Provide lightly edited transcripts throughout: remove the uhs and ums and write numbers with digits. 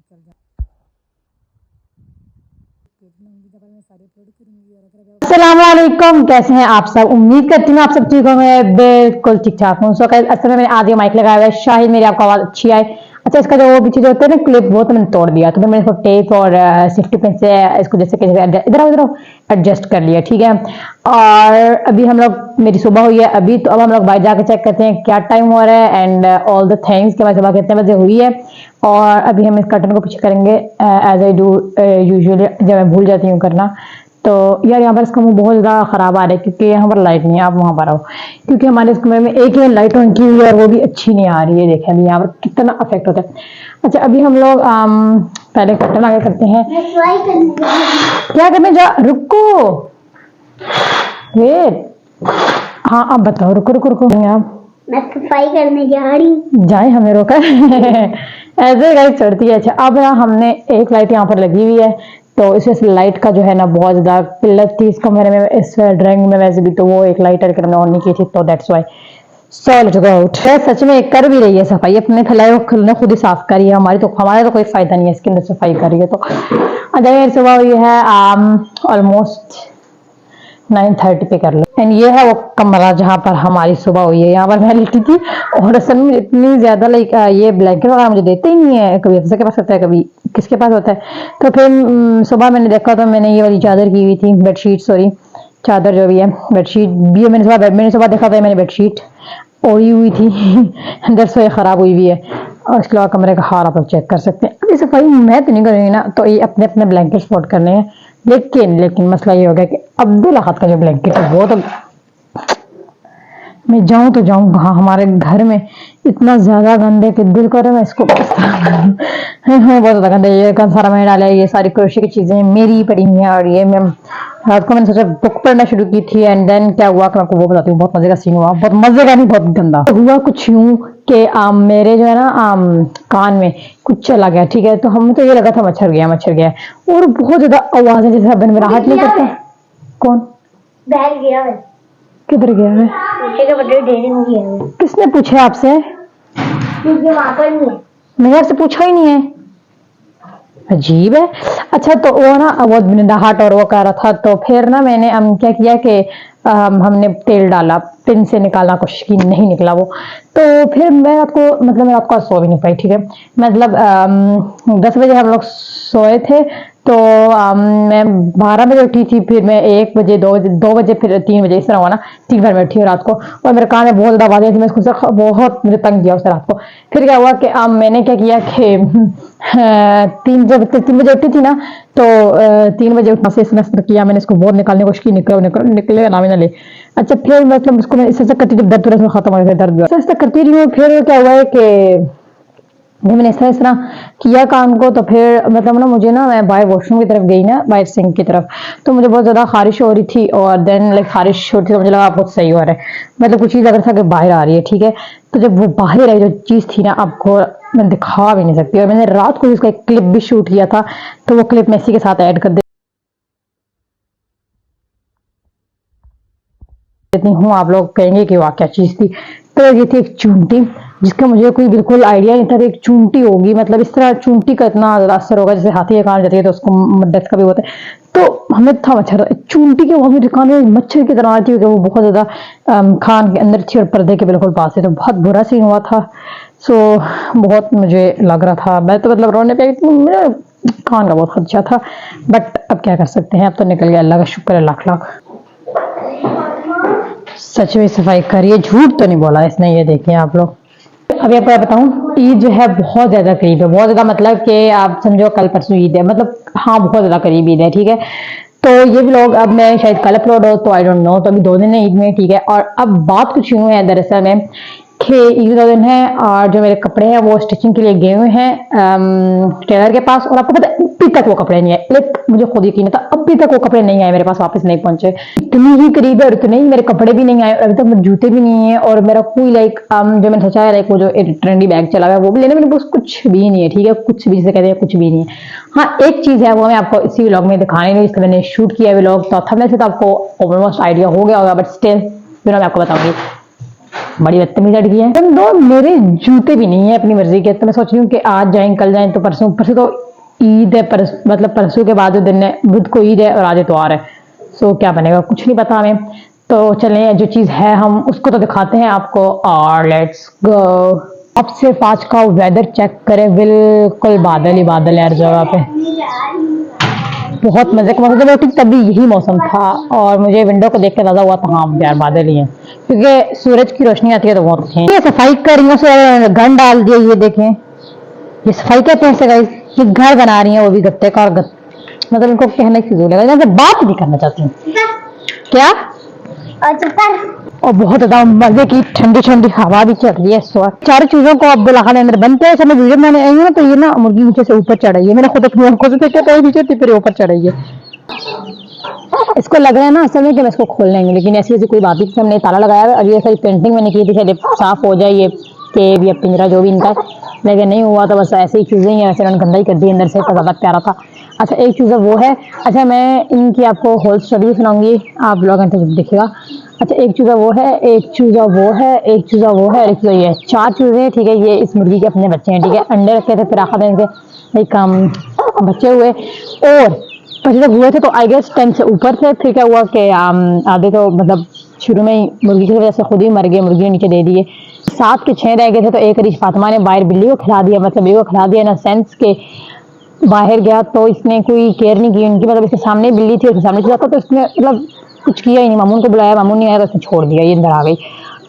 चल जा सारे अपलोड करूंगी। और अगर अस्सलामुअलैकुम, कैसे हैं आप सब? उम्मीद करती हूँ आप सब ठीक होंगे। बिल्कुल ठीक ठाक हूँ। सो असल में मैंने आगे माइक लगाया हुआ है। शायद मेरी आपको आवाज़ अच्छी आए। अच्छा, इसका जो वो पीछे जो होता है ना क्लिप, वो तो मैंने तोड़ दिया, तो फिर मैंने इसको टेप और सेफ्टी पिन से इसको जैसे कि इधर उधर एडजस्ट कर लिया, ठीक है। और अभी हम लोग, मेरी सुबह हुई है अभी, तो अब हम लोग बाहर जाके चेक करते हैं क्या टाइम हो रहा है एंड ऑल द थिंग्स कि हमारी सुबह कितने बजे हुई है। और अभी हम इस कर्टन को पीछे करेंगे एज आई डू यूजुअली, जब मैं भूल जाती हूँ करना। तो यार यहाँ पर इसका मुंह बहुत ज़्यादा ख़राब आ रहा है क्योंकि यहाँ पर लाइट नहीं है। आप वहाँ पर आओ, क्योंकि हमारे इस कमरे में एक ही लाइट ऑन की हुई है और वो भी अच्छी नहीं आ रही है। देखें अभी यहाँ पर कितना अफेक्ट होता है। अच्छा, अभी हम लोग पहले कर्टन आगे करते हैं। क्या करने जा, रुको वेट। हाँ अब बताओ, रुको रुको रुको। आप मैं सफाई करने जा रही जाए, हमें रोका ऐसे लाइट चढ़ती है। अच्छा, अब यहाँ हमने एक लाइट यहाँ पर लगी हुई है, तो इस वजह से लाइट का जो है ना बहुत ज्यादा किल्लत थी इस कमरे में, इस ड्राइंग में वैसे भी। तो वो एक लाइट अगर हमने ऑन नहीं की थी, तो that's why. So let's go out. सच में कर भी रही है सफाई, अपने फैलाए हुए खुलने खुद ही साफ करी है। हमारे तो कोई फायदा नहीं है इसके अंदर सफाई करी है तो। अच्छा, ये सुबह हुई है ऑलमोस्ट 9:30 पे कर लो। एंड ये है वो कमरा जहाँ पर हमारी सुबह हुई है। यहाँ पर मैं लेटी थी और असल में इतनी ज्यादा लाइक ये ब्लैंकेट वगैरह मुझे देते ही नहीं है। कभी अफसर के पास होता है, कभी किसके पास होता है। तो फिर सुबह मैंने देखा तो मैंने ये वाली चादर की हुई थी, बेडशीट, सॉरी चादर जो भी है, बेडशीट भी है। मैंने सुबह देखा था, मैंने बेडशीट ओढ़ी हुई थी अंदर से खराब हुई हुई है। और इसके अलावा कमरे का हाल आप लोग चेक कर सकते हैं। अभी सफाई मैं तो नहीं करूँगी ना, तो ये अपने अपने ब्लैंकेट स्पॉट करने हैं। लेकिन मसला ये हो गया कि अब्दुल अहद का जो ब्लैंकेट है वो तो, मैं जाऊं तो जाऊं कहाँ। हमारे घर में इतना ज्यादा गंदे कि दिल करे मैं इसको बहुत ज्यादा गंदे। ये सारा मैंने डाला है, ये सारी क्रोशे की चीजें मेरी पड़ी हुई हैं। और ये मैं रात को मैंने सोचा बुक पढ़ना शुरू की थी, एंड देन क्या हुआ कि मैं आपको वो बताती हूँ। बहुत मजे का सीन हुआ, बहुत मजे का नहीं, बहुत गंदा हुआ। कुछ यूं कि मेरे जो है ना कान में कुछ चला गया, ठीक है। तो हमें तो ये लगा था मच्छर गया, और बहुत ज्यादा आवाज है जैसे बनबनाहट नहीं करता। कौन बैठ गया है? किधर गया है? पीछे के बटन ढेरी में गया है। किसने पूछा आपसे? क्योंकि वहां पर नहीं है। मैंने आपसे पूछा ही नहीं है, अजीब है। अच्छा, तो वो ना वो बनबनाहट और वो कर रहा था, तो फिर ना मैंने क्या किया कि हमने तेल डाला, पिन से निकालना कोशिश की, नहीं निकला वो। तो फिर मैं रात को, मतलब मैं रात को सो भी नहीं पाई, ठीक है। मतलब 10 बजे हम लोग सोए थे, तो मैं 12 बजे उठी थी, फिर मैं 1 बजे, 2 बजे, फिर 3 बजे, इस तरह हुआ ना। 3 बार मैं उठी रात को, और मेरे कान में बहुत ज्यादा आवाजें थी। मैं उसको बहुत मुझे तंग किया उस रात को। फिर क्या हुआ कि मैंने क्या किया कि 3 बजे उठी थी ना, तो 3 बजे उठना से किया मैंने, इसको बहुत निकालने की कोशिश की, निकले ना ले। अच्छा, फिर मतलब उसको मैं ऐसा करती, जब दर्द तुरंत खत्म हो गया, दर्द ऐसा करती रही हूँ। फिर क्या हुआ है कि जब मैंने इस तरह किया कान को, तो फिर मतलब ना मुझे ना, मैं बाहर वॉशरूम की तरफ गई ना, बाहर सिंक की तरफ, तो मुझे बहुत ज्यादा खारिश हो रही थी। और देन लाइक खारिश हो रही थी, तो मुझे लगा बहुत सही हो रहा है, मतलब कुछ चीज अगर था कि बाहर आ रही है, ठीक है। तो जब वो बाहर आई जो चीज थी ना, आपको मैं दिखा भी नहीं सकती। और मैंने रात को उसका एक क्लिप भी शूट किया था, तो वो क्लिप मैं इसी के साथ ऐड कर देती हूँ। आप लोग कहेंगे कि वाह क्या चीज थी। तो ये थी एक चूंटी, जिसका मुझे कोई बिल्कुल आइडिया नहीं था कि एक चूंटी होगी। मतलब इस तरह चूंटी का इतना असर होगा, जैसे हाथी के कान जाती है तो उसको डेथ का भी होता है। तो हमें था मच्छर, चूंटी के मुझे कान में मच्छर की तरह आती है, वो बहुत ज्यादा खान के अंदर थी और पर्दे के बिल्कुल पास है। तो बहुत बुरा सीन हुआ था। सो बहुत मुझे लग रहा था, मैं तो मतलब रोने पे, मेरे कान का बहुत खदशा था। बट अब क्या कर सकते हैं, अब तो निकल गया, अल्लाह का शुक्र है, लाख लाख। सच में सफाई करिए, झूठ तो नहीं बोला इसने। ये देखिए आप लोग, अभी आपको बताऊं, ईद जो है बहुत ज्यादा करीब है, बहुत ज्यादा, मतलब कि आप समझो कल परसों ईद है, मतलब हाँ बहुत ज्यादा करीब ईद है, ठीक है। तो ये व्लॉग अब मैं शायद कल अपलोड हो, तो आई डोंट नो। तो अभी 2 दिन है ईद में, ठीक है। और अब बात कुछ यूं है दरअसल में कि ईद 2 दिन है, और जो मेरे कपड़े हैं वो स्टिचिंग के लिए गए हुए हैं टेलर के पास। और आपको पता है अभी तक वो कपड़े नहीं आए, लाइक मुझे खुद यकीन था, अभी तक वो कपड़े नहीं आए मेरे पास, वापस नहीं पहुंचे। इतनी ही करीब है और इतने ही मेरे कपड़े भी नहीं आए, अभी तक मेरे जूते भी नहीं है। और मेरा कोई लाइक जो मैंने सोचा है, लाइक वो जो ट्रेंडी बैग चला हुआ है वो भी लेने, मेरे पास कुछ भी नहीं है, ठीक है। कुछ भी, जिसे कहते हैं कुछ भी नहीं है। हाँ एक चीज है, वो मैं आपको इसी व्लॉग में दिखाने नहीं, जिसका मैंने शूट किया व्लॉग, तो थंबनेल से तो आपको ऑलमोस्ट आइडिया हो गया होगा, बट स्टिल मैं आपको बताऊंगी। बड़ी बदतमीज लड़की है। तुम दो मेरे जूते भी नहीं है अपनी मर्जी के, तो मैं सोच रही हूँ कि आज जाएं कल जाएं, तो परसों परसों तो ईद है, मतलब परसों के बाद जो दिन है बुध को ईद है और आज इतवार है। सो क्या बनेगा कुछ नहीं पता हमें। तो चलें जो चीज़ है हम उसको तो दिखाते हैं आपको, और लेट्स गो। अब सिर्फ आज का वेदर चेक करें, बिल्कुल बादल ही बादल है हर जगह पे। बहुत मजे का मौसम, जब मैं उठी तभी यही मौसम था और मुझे विंडो को देख के अंदाजा हुआ था हाँ यार बादल ही है, क्योंकि सूरज की रोशनी आती है तो बहुत अच्छी है। ये सफाई कर रही हूँ, उसे गन डाल दिया, ये देखें, ये सफाई कहते हैं इसे गाइस। ये घर बना रही है वो भी गत्ते का, और मतलब इनको कहने की जरूरत है, मैं बात नहीं करना चाहती हूँ। क्या और चुप कर। और बहुत ज्यादा मजे की ठंडी ठंडी हवा भी चल रही है इस वक्त। चारों चीजों को अब बिलाखा अंदर बनते हैं। मैं वीडियो बनाने आई हूँ ना, तो ये ना मुर्गी नीचे से ऊपर चढ़ रही है, मैंने खुद अपनी आंखों से देखा था, नीचे फिर ऊपर चढ़ रही है। इसको लग रहा है ना असल में कि मैं इसको खोल लेंगे, लेकिन ऐसी ऐसी कोई बात ही, हमने ताला लगाया है और ये सारी पेंटिंग मैंने की थी शायद साफ हो जाए ये केव या पिंजरा जो भी इनका, लेकिन नहीं हुआ, तो बस ऐसी ही चीज़ें ही हैं, वैसे उन्होंने गंदा ही कर दी अंदर से, तो ज़्यादा प्यारा था। अच्छा एक चीज़ वो है, अच्छा मैं इनकी आपको होल स्टोरी भी सुनाऊंगी, आप ब्लॉग अंत तक देखिएगा। अच्छा एक चूज़ा वो है, एक चूज़ा वो है, एक चूज़ा वो है, एक चूज़ा ये है, चार चूज़े, ठीक है। ये इस मुर्गी के अपने बच्चे हैं, ठीक है। अंडे रखे थे फिर आखिर में इनके एक बच्चे हुए, और बच्चे जब हुए थे तो आई गेस 10 से ऊपर थे। फिर क्या हुआ कि आधे तो मतलब शुरू में ही मुर्गी की वजह से खुद ही मर गए, मुर्गी ने नीचे दे दिए। 7 के 6 रह गए थे, तो एक रिश फातिमा ने बाहर बिल्ली को खिला दिया, मतलब ये को खिला दिया ना सेंस के बाहर गया तो इसने कोई केयर नहीं की उनकी, मतलब इसके सामने बिल्ली थी, उसके सामने चला था, तो इसने मतलब कुछ किया ही नहीं। मामून को बुलाया, मामून नहीं आया तो उसने छोड़ दिया, ये अंदर आ गई।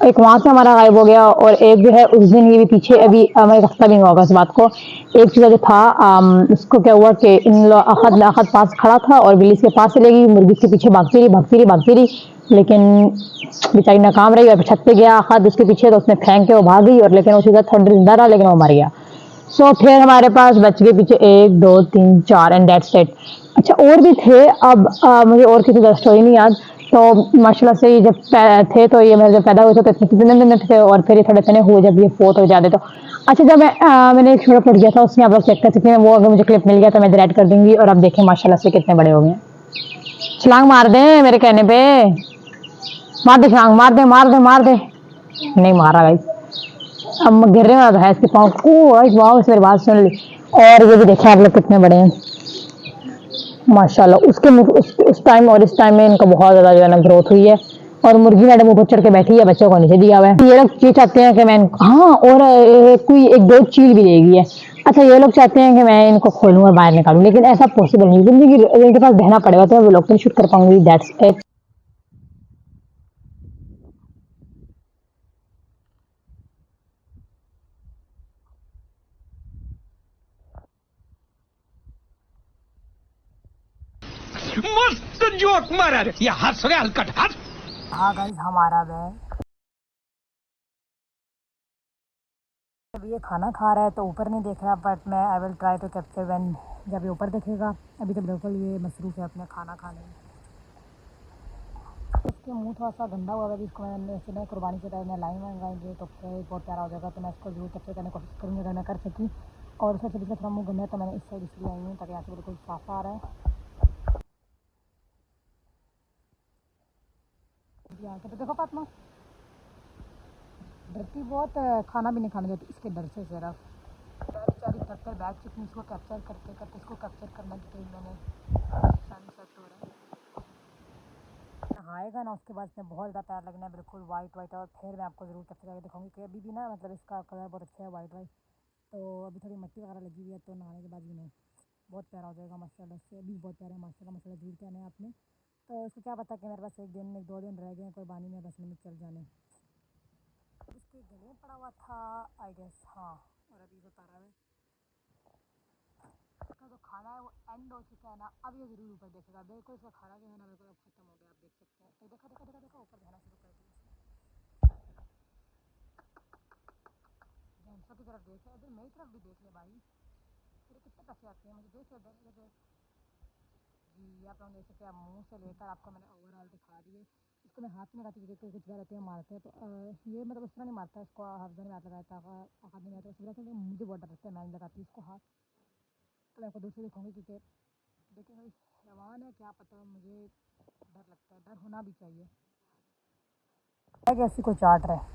एक वहां से हमारा गायब हो गया, और एक जो है उस दिन ये भी पीछे अभी हमें हफ्ता भी नहीं होगा इस बात को। एक चूजा जो था उसको क्या हुआ कि इन अखद लाखद पास खड़ा था और बिल्ली इसके पास चले गई, मुर्गी के पीछे भागती रही भागती रही भागती रही, लेकिन बेचारी नाकाम रही और छत पे गया अखद उसके पीछे, तो उसने फेंक के वो भाग गई, और लेकिन वो चूजा थोड़ी देर जिंदा रहा लेकिन वो मर गया। सो फिर हमारे पास बच गए पीछे 1 2 3 4 एंड दैट्स इट। अच्छा और भी थे, अब मुझे और किसी का स्टोरी नहीं याद। तो माशाल्लाह से ये जब थे तो ये मेरे जब पैदा हुए थे तो इतने दिन थे, और फिर ये थोड़े इतने हुए जब ये फोत हो जाते तो। अच्छा जब मैंने एक छोटा पड़ गया था, उसमें आप लोग चेक कर सकते हैं, वो अगर मुझे क्लिप मिल गया तो मैं ऐड कर दूंगी, और अब देखें माशाल्लाह से कितने बड़े हो गए। छलांग मार दे मेरे कहने पे, मार दे छलांग, मार दे मार दे मार दे, नहीं मारा भाई, अब गिरने वाला था इसके पाँव को। वाह इस मेरी बात सुन ली। और ये भी देखें आप लोग कितने बड़े हैं माशाल्लाह। उस टाइम और इस टाइम में इनका बहुत ज्यादा जो है ना ग्रोथ हुई है, और मुर्गी मैडम ऊपर चढ़ के बैठी है, बच्चों को नीचे दिया हुआ है। ये लोग ये चाहते हैं कि मैं हाँ, और कोई एक दो चील भी देगी है। अच्छा ये लोग चाहते हैं कि मैं इनको खोलूँ और बाहर निकालूं, लेकिन ऐसा पॉसिबल नहीं, जिंदगी इनके पास बहना पड़ेगा तो मैं ब्लॉग तो शूट कर पाऊंगी, दैट्स इट। मस्त जोक मारा रे, ये हंस रे हलकट हंस। हाँ गाइस हमारा बैग अब ये खाना खा रहा है तो ऊपर नहीं देख रहा, बट मैं I will try to capture when जब ये ऊपर देखेगा। अभी तो बिल्कुल ये मसरूफ़ है अपने खाना खाने में। इसके मुंह थोड़ा सा गंदा हुआ है, जिसको मैंने सुना कुर्बानी के टाइम में लाइन मंगाएंगे तो फिर बहुत प्यारा हो जाएगा, तो मैं इसको जरूर कैप्चर करने की कोशिश करूँगी अगर मैं कर सकी। और उससे पिछले थोड़ा मुँह गंदा है तो मैंने इस साइड इसलिए आई हूँ ताकि यहाँ से बिल्कुल साफ आ रहा है। यहाँ के तो देखो फातिमा डरती बहुत, खाना भी नहीं खाने देती इसके डर से सिर्फ। बेचारी तब तक बैग चिकनी, इसको कैप्चर करते करते इसको कैप्चर करना कि कहीं मैंने सन सेट हो रहा है। नहाएगा ना उसके बाद इसमें बहुत ज़्यादा प्यार लगना है, बिल्कुल वाइट वाइट, और फिर मैं आपको ज़रूर कैप्चर करके दिखाऊंगी कि अभी भी ना मतलब इसका कलर बहुत अच्छा है वाइट वाइट। तो अभी थोड़ी मिट्टी वगैरह लगी हुई है तो नहाने के बाद भी नहीं बहुत प्यारा हो जाएगा माशाल्लाह से। अभी बहुत प्यारा है माशाल्लाह माशाल्लाह, ज़रूर कहना है आपने। तो इसको क्या पता कि मेरे पास एक दिन एक दो दिन रह गए कुर्बानी में, बस मैंने चल जाने। इसके गले में पड़ा हुआ था आई गेस, हाँ, और अभी वो तारा है। इसका जो खाना है वो एंड हो चुका है ना, अब ये जरूर ऊपर देखेगा, बिल्कुल इसका खाना जो है ना बिल्कुल अब खत्म हो गया, आप देख सकते हैं। तो देखो देखो देखो देखो ऊपर देखना शुरू कर दिया इसने, जेंट्सों की तरफ देख इधर मेरी तरफ भी देख ले भाई, तेरे कितने पैसे आते हैं मुझे देख इधर इधर। जी आप लोग देख सकते हैं, मुंह से लेकर आपको मैंने ओवरऑल दिखा दिए। इसको मैं हाथ में लगाती हूँ क्योंकि कुछ बार रहते हैं मारते हैं, तो ये मतलब उस तरह नहीं मारता, इसको हफ्ते में हाथ लगाया था, हाथ में लगाता है, मुझे बहुत डर लगता है, मैं नहीं लगाती इसको हाथ। तो मैं आपको दूसरे दिखाऊंगी क्योंकि देखिए भाई हैवान है, क्या पता, मुझे डर लगता है, डर होना भी चाहिए। कैसी को चाट रहे।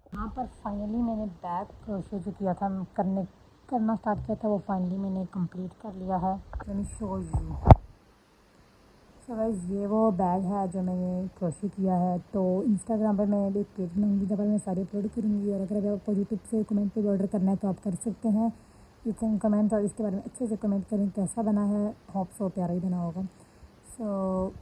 यहाँ पर फाइनली मैंने बैक क्रोशे जो किया था करना स्टार्ट किया था, वो फाइनली मैंने कंप्लीट कर लिया है। Let me show you. So guys, ये वो बैग है जो मैंने क्रोशे किया है। तो इंस्टाग्राम पर मैं एक पेज बनाऊंगी जहाँ पर मैं सारे अपलोड करूँगी, और अगर आपको यूट्यूब से कमेंट पे ऑर्डर करना है तो आप कर सकते हैं। यू कैन कमेंट और इसके बारे में अच्छे से कमेंट करें कैसा बना है। होप सो प्यारा ही बना होगा। सो